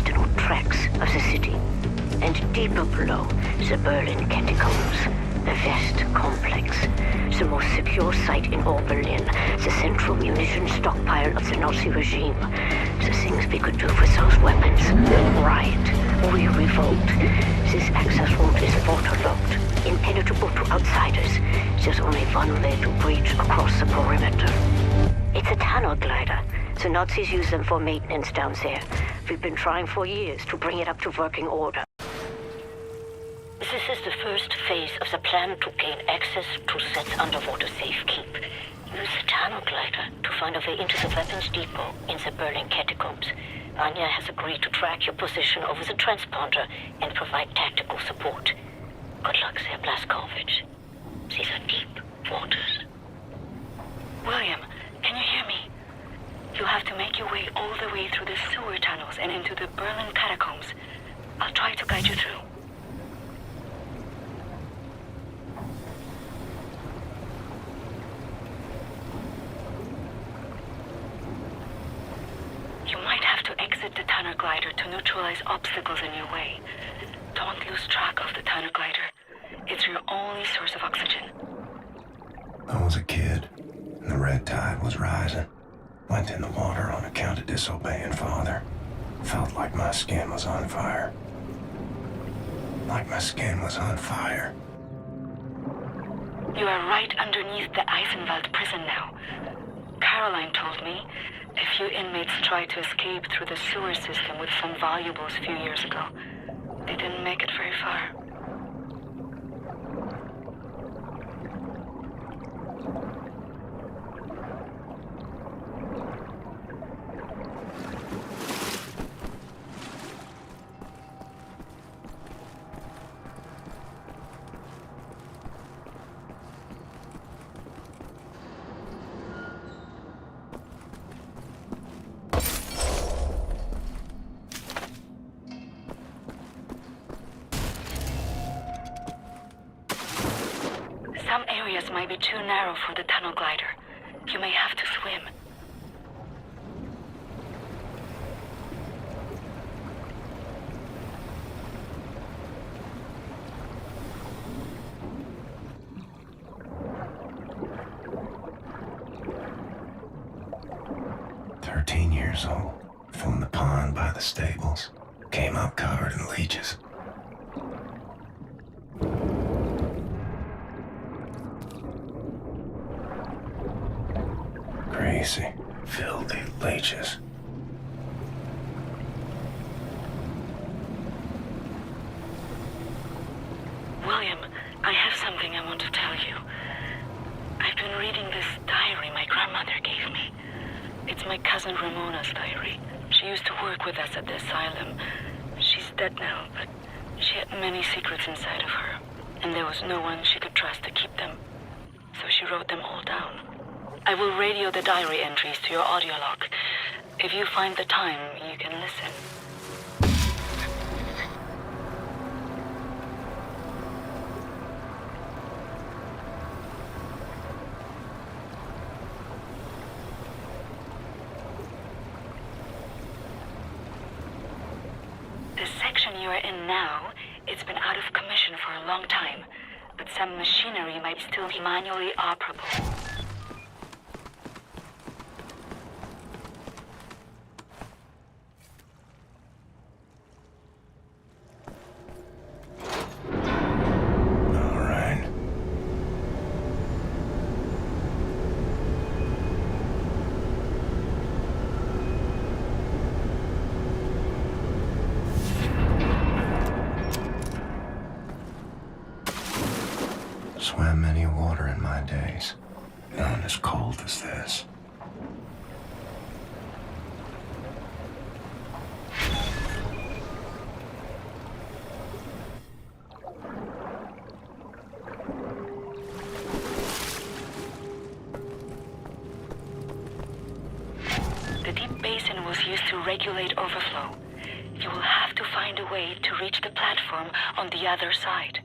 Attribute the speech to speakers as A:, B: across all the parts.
A: internal tracts of the city. And deeper below, the Berlin Catacombs, a vast complex, the most secure site in all Berlin, the central munition stockpile of the Nazi regime. The things we could do with those weapons. Riot. We revolt. This access route is waterlogged, impenetrable to outsiders. There's only one way to breach across the perimeter. It's a tunnel glider. The Nazis use them for maintenance down there. We've been trying for years to bring it up to working order. This is the first phase of the plan to gain access to Z's underwater safekeep. Use the tunnel glider to find a way into the weapons depot in the Berlin Catacombs. Anya has agreed to track your position over the transponder and provide tactical support. Good luck there, Blazkowicz. These are deep waters.
B: William, can you hear me? You have to make your way all the way through the sewer tunnels and into the Berlin Catacombs. I'll try to guide you through. You might have to exit the tunnel glider to neutralize obstacles in your way. Don't lose track of the tunnel glider. It's your only source of oxygen.
C: I was a kid, and the red tide was rising. Went in the water on account of disobeying Father. Felt like my skin was on fire. Like my skin was on fire.
B: You are right underneath the Eisenwald prison now. Caroline told me a few inmates tried to escape through the sewer system with some valuables a few years ago. They didn't make it very far. Some areas might be too narrow for the tunnel glider. You may have to swim.
C: Years old, from the pond by the stables. Came up covered in leeches. Crazy, filthy leeches.
B: William, I have something I want to tell you. I've been reading this diary my grandmother gave me. It's my cousin Ramona's diary. She used to work with us at the asylum. She's dead now, but she had many secrets inside of her, and there was no one she could trust to keep them. So she wrote them all down. I will radio the diary entries to your audio log. If you find the time, you can listen. The section you are in now, it's been out of commission for a long time, but some machinery might still be manually operable.
C: Swam many water in my days, none as cold as this.
B: The deep basin was used to regulate overflow. You will have to find a way to reach the platform on the other side.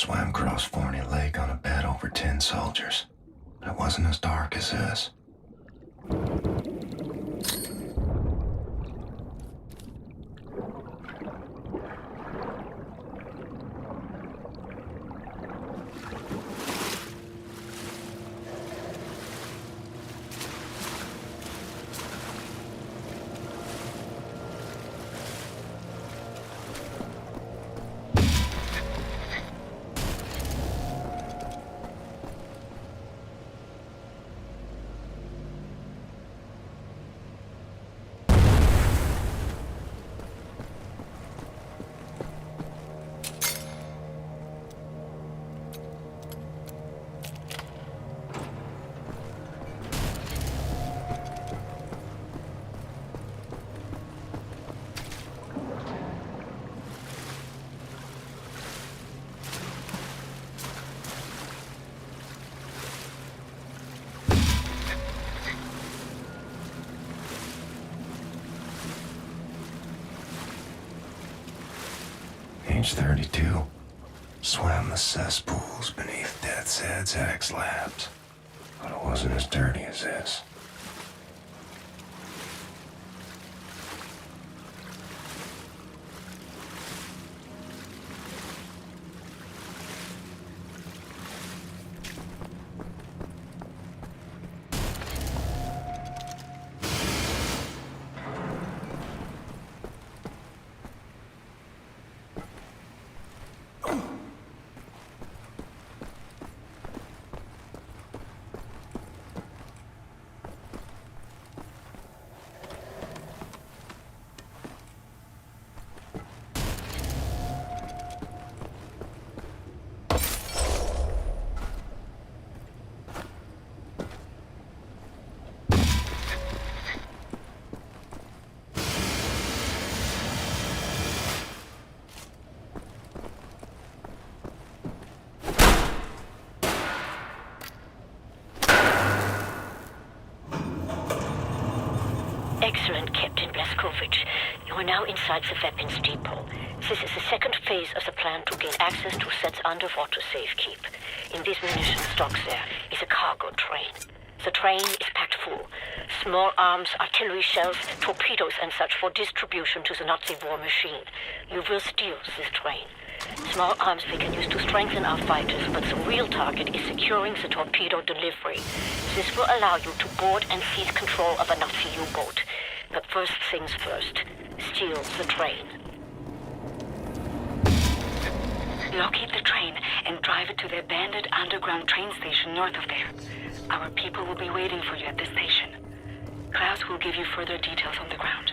C: Swam across Forney Lake on a bed over 10 soldiers. It wasn't as dark as this. Age 32. Swam the cesspools beneath Death's Head's X Labs. But it wasn't as dirty as this.
A: Excellent, Captain Blazkowicz. You are now inside the weapons depot. This is the second phase of the plan to gain access to Set's underwater safekeep. In this munition stock there is a cargo train. The train is packed full. Small arms, artillery shells, torpedoes and such for distribution to the Nazi war machine. You will steal this train. Small arms we can use to strengthen our fighters, but the real target is securing the torpedo delivery. This will allow you to board and seize control of a Nazi U-boat. But first things first, steal the train.
B: Locate the train and drive it to the abandoned underground train station north of there. Our people will be waiting for you at the station. Klaus will give you further details on the ground.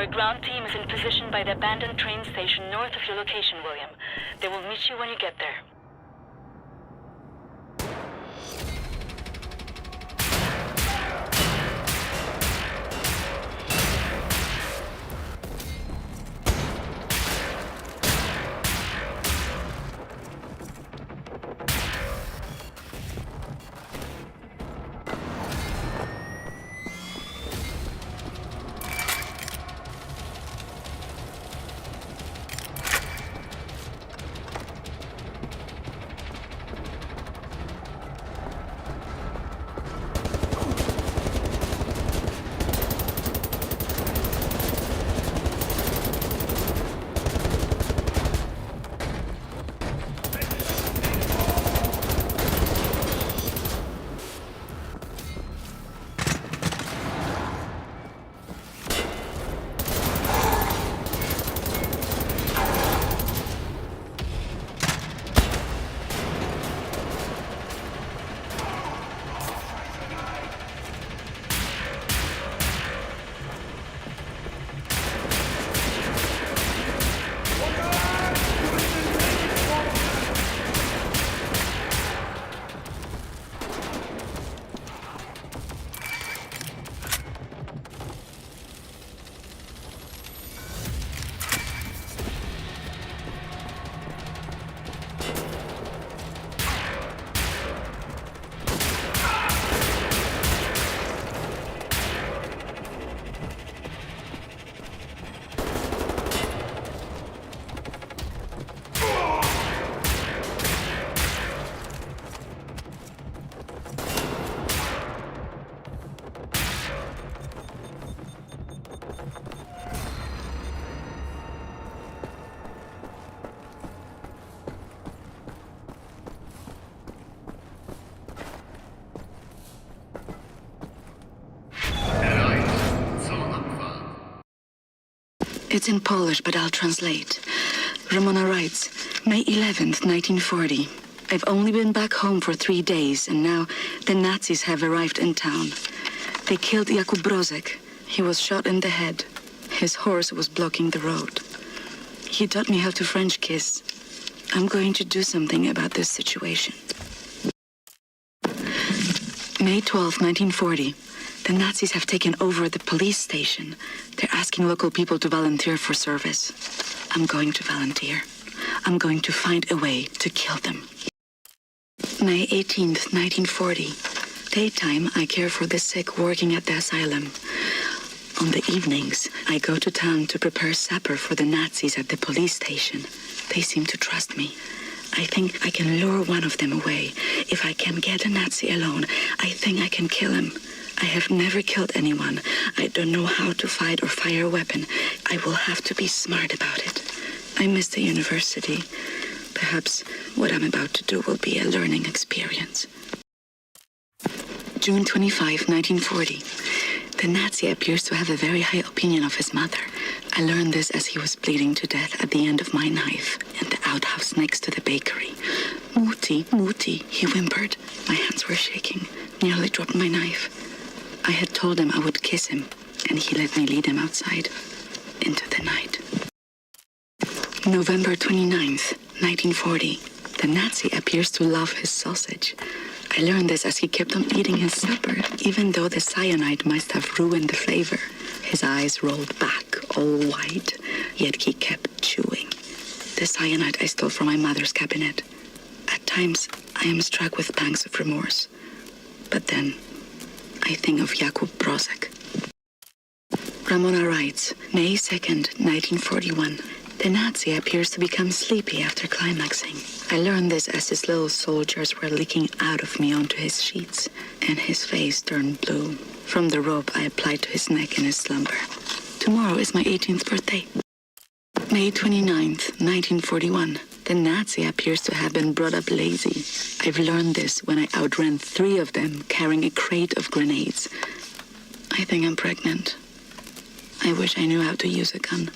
B: Our ground team is in position by the abandoned train station north of your location, William. They will meet you when you get there.
D: It's in Polish, but I'll translate. Ramona writes, May 11th, 1940. I've only been back home for 3 days, and now the Nazis have arrived in town. They killed Jakub Brozek. He was shot in the head. His horse was blocking the road. He taught me how to French kiss. I'm going to do something about this situation. May 12th, 1940. The Nazis have taken over the police station. They're asking local people to volunteer for service. I'm going to volunteer. I'm going to find a way to kill them. May 18th, 1940. Daytime, I care for the sick working at the asylum. On the evenings, I go to town to prepare supper for the Nazis at the police station. They seem to trust me. I think I can lure one of them away. If I can get a Nazi alone, I think I can kill him. I have never killed anyone. I don't know how to fight or fire a weapon. I will have to be smart about it. I miss the university. Perhaps what I'm about to do will be a learning experience. June 25, 1940. The Nazi appears to have a very high opinion of his mother. I learned this as he was bleeding to death at the end of my knife in the outhouse next to the bakery. Mutti, Mutti, he whimpered. My hands were shaking. Nearly dropped my knife. I had told him I would kiss him, and he let me lead him outside into the night. November 29th, 1940. The Nazi appears to love his sausage. I learned this as he kept on eating his supper, even though the cyanide must have ruined the flavor. His eyes rolled back, all white, yet he kept chewing. The cyanide I stole from my mother's cabinet. At times, I am struck with pangs of remorse. But then, I think of Jakub Brozek. Ramona writes, May 2nd, 1941. The Nazi appears to become sleepy after climaxing. I learned this as his little soldiers were leaking out of me onto his sheets, and his face turned blue from the rope I applied to his neck in his slumber. Tomorrow is my 18th birthday. May 29th, 1941. The Nazi appears to have been brought up lazy. I've learned this when I outran 3 of them carrying a crate of grenades. I think I'm pregnant. I wish I knew how to use a gun.